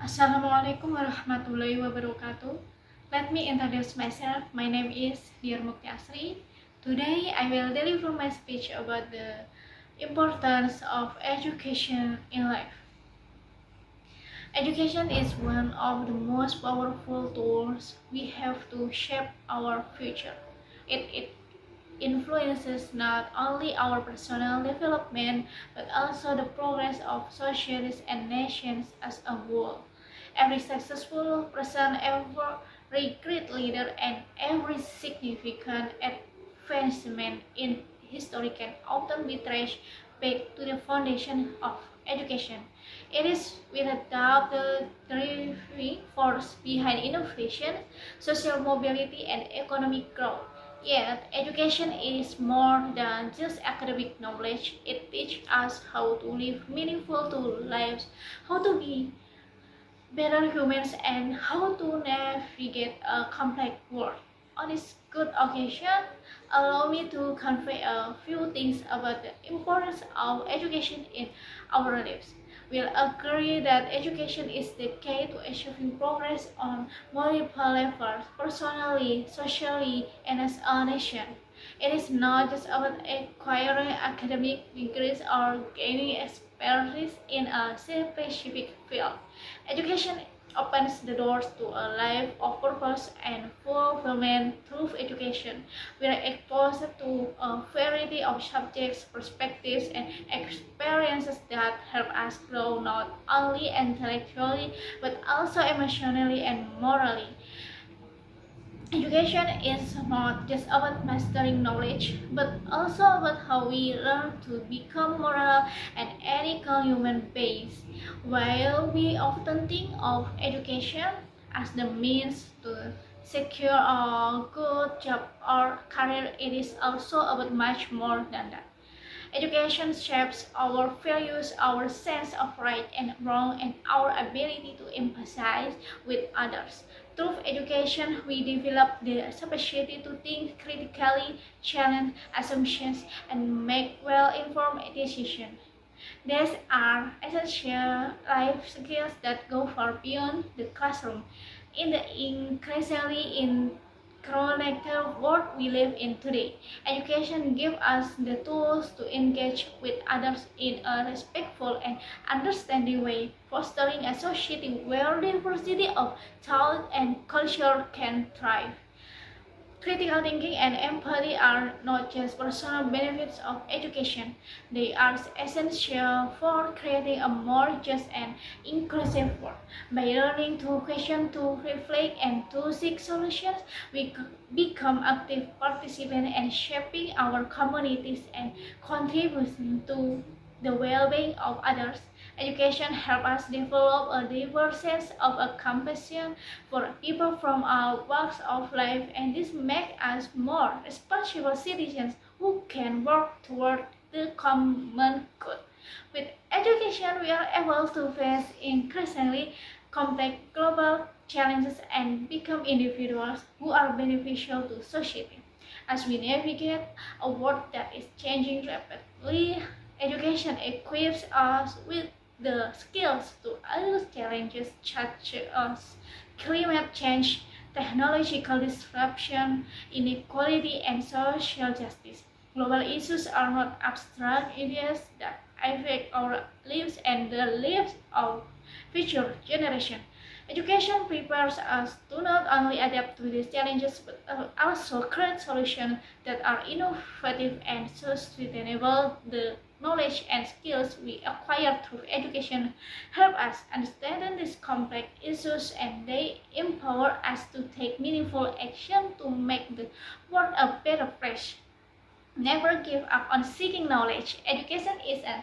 Assalamualaikum warahmatullahi wabarakatuh. Let me introduce myself. My name is Dear Mukti Asri. Today I will deliver my speech about the importance of education in life. Education is one of the most powerful tools we have to shape our future. It influences not only our personal development but also the progress of societies and nations as a whole. Every successful person, every great leader, and every significant advancement in history can often be traced back to the foundation of education. It is without the driving force behind innovation, social mobility, and economic growth. Yet, education is more than just academic knowledge. It teaches us how to live meaningful lives, how to be better humans, and how to navigate a complex world. On this good occasion, allow me to convey a few things about the importance of education in our lives. We'll agree that education is the key to achieving progress on multiple levels, personally, socially, and as a nation. It is not just about acquiring academic degrees or gaining expertise in a specific field. Education opens the doors to a life of purpose and fulfillment. Through education, we are exposed to a variety of subjects, perspectives, and experiences that help us grow not only intellectually but also emotionally and morally. Education is not just about mastering knowledge, but also about how we learn to become moral and ethical human beings. While we often think of education as the means to secure a good job or career, it is also about much more than that. Education shapes our values, our sense of right and wrong, and our ability to empathize with others. Through education, we develop the capacity to think critically, challenge assumptions, and make well-informed decisions. These are essential life skills that go far beyond the classroom. In the increasingly interconnected world we live in today, education gives us the tools to engage with others in a respectful and understanding way, fostering a society where diversity of thought and culture can thrive. Critical thinking and empathy are not just personal benefits of education, they are essential for creating a more just and inclusive world. By learning to question, to reflect, and to seek solutions, we become active participants in shaping our communities and contributing to the well-being of others. Education helps us develop a diverse sense of a compassion for people from all walks of life, and this makes us more responsible citizens who can work toward the common good. With education, we are able to face increasingly complex global challenges and become individuals who are beneficial to society. As we navigate a world that is changing rapidly, education equips us with the skills to address challenges such as climate change, technological disruption, inequality, and social justice. Global issues are not abstract ideas that affect our lives and the lives of future generations. Education prepares us to not only adapt to these challenges but also create solutions that are innovative and sustainable. The knowledge and skills we acquire through education help us understand these complex issues, and they empower us to take meaningful action to make the world a better place. Never give up on seeking knowledge. Education is an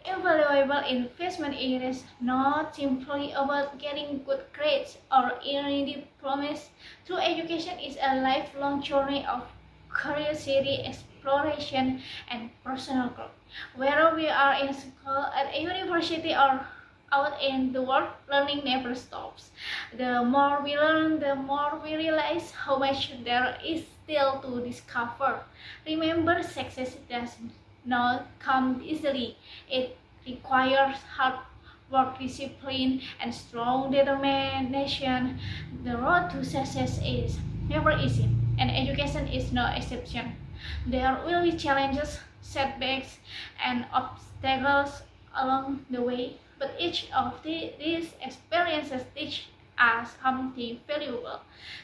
invaluable investment. It is not simply about getting good grades or earning diplomas. True education is a lifelong journey of curiosity, exploration, and personal growth. Whether we are in school, at a university, or out in the world, learning never stops. The more we learn, the more we realize how much there is still to discover. Remember, success does not come easily. It requires hard work discipline, and strong determination, the road to success is never easy, and education is no exception. There will be challenges, setbacks, and obstacles along the way, but each of these experiences teach us something valuable.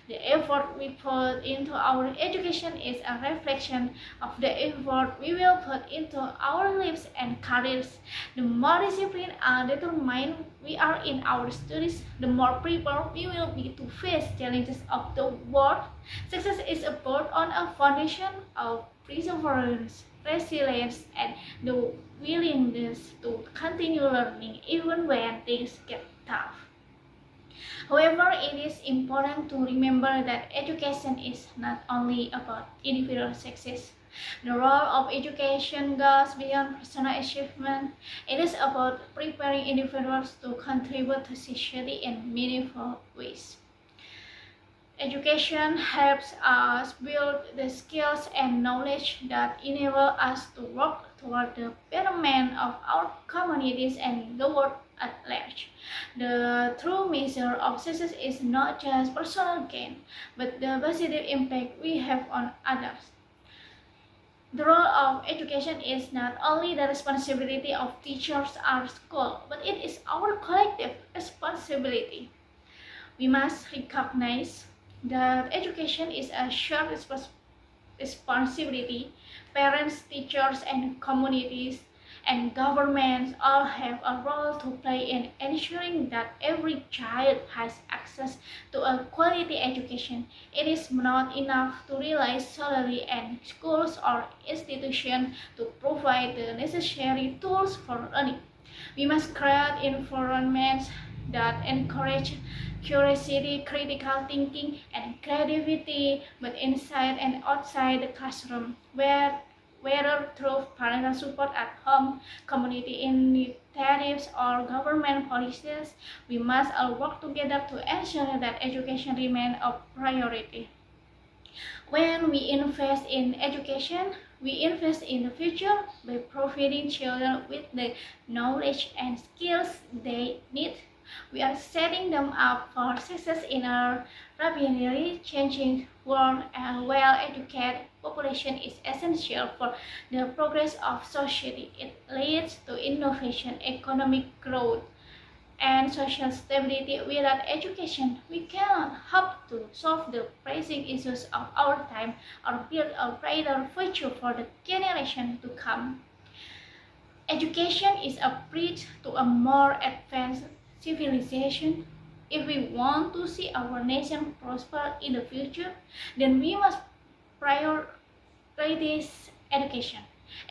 The effort we put into our education is a reflection of the effort we will put into our lives and careers. The more disciplined and determined we are in our studies, the more prepared we will be to face challenges of the world. Success is built on a foundation of perseverance, resilience, and the willingness to continue learning even when things get tough. However, it is important to remember that education is not only about individual success. The role of education goes beyond personal achievement. It is about preparing individuals to contribute to society in meaningful ways. Education helps us build the skills and knowledge that enable us to work toward the betterment of our communities and the world at large. The true measure of success is not just personal gain, but the positive impact we have on others. The role of education is not only the responsibility of teachers or school, but it is our collective responsibility. We must recognize that education is a shared responsibility. Parents, teachers, and communities and governments all have a role to play in ensuring that every child has access to a quality education. It is not enough to rely solely on schools or institutions to provide the necessary tools for learning. We must create environments that encourage curiosity, critical thinking, and creativity, both inside and outside the classroom, whether through parental support at home, community initiatives, or government policies. We must all work together to ensure that education remains a priority. When we invest in education, we invest in the future by providing children with the knowledge and skills they need. We are setting them up for success in a rapidly changing world. A well-educated population is essential for the progress of society. It leads to innovation, economic growth, and social stability. Without education, we cannot hope to solve the pressing issues of our time or build a brighter future for the generation to come. Education is a bridge to a more advanced civilization. If we want to see our nation prosper in the future, then we must prioritize education.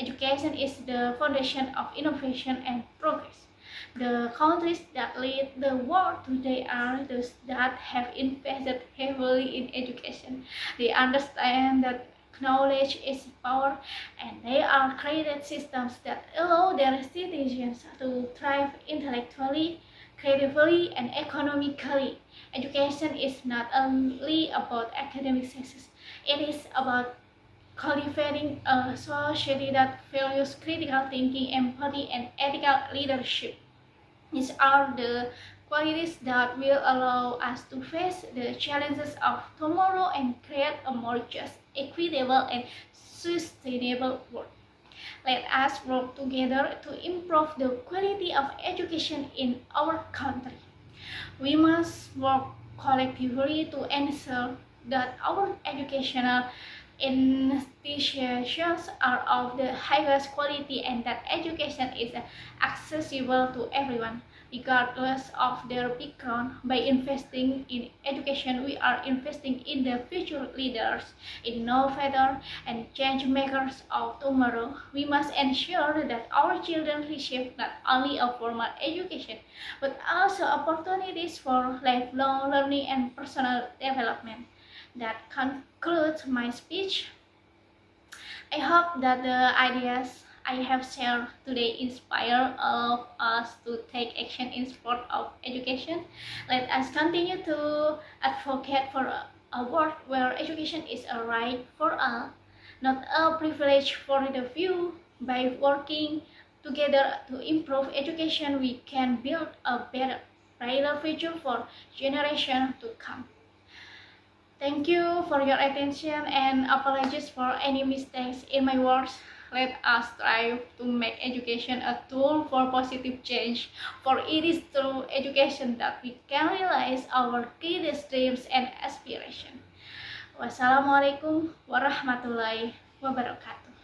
Education is the foundation of innovation and progress. The countries that lead the world today are those that have invested heavily in education. They understand that knowledge is power, and they are created systems that allow their citizens to thrive intellectually, creatively, and economically. Education is not only about academic success, it is about cultivating a society that values critical thinking, empathy, and ethical leadership. These are the qualities that will allow us to face the challenges of tomorrow and create a more just, equitable, and sustainable world. Let us work together to improve the quality of education in our country. We must work collectively to ensure that our educational institutions are of the highest quality and that education is accessible to everyone, regardless of their background. By investing in education, we are investing in the future leaders, innovators, and change makers of tomorrow. We must ensure that our children receive not only a formal education, but also opportunities for lifelong learning and personal development. That concludes my speech. I hope that the ideas I have shared today inspire all of us to take action in support of education. Let us continue to advocate for a world where education is a right for all, not a privilege for the few. By working Together, to improve education, we can build a better, brighter future for generations to come. Thank you for your attention and apologies for any mistakes in my words. Let us strive to make education a tool for positive change, for it is through education that we can realize our greatest dreams and aspirations. Wassalamualaikum warahmatullahi wabarakatuh.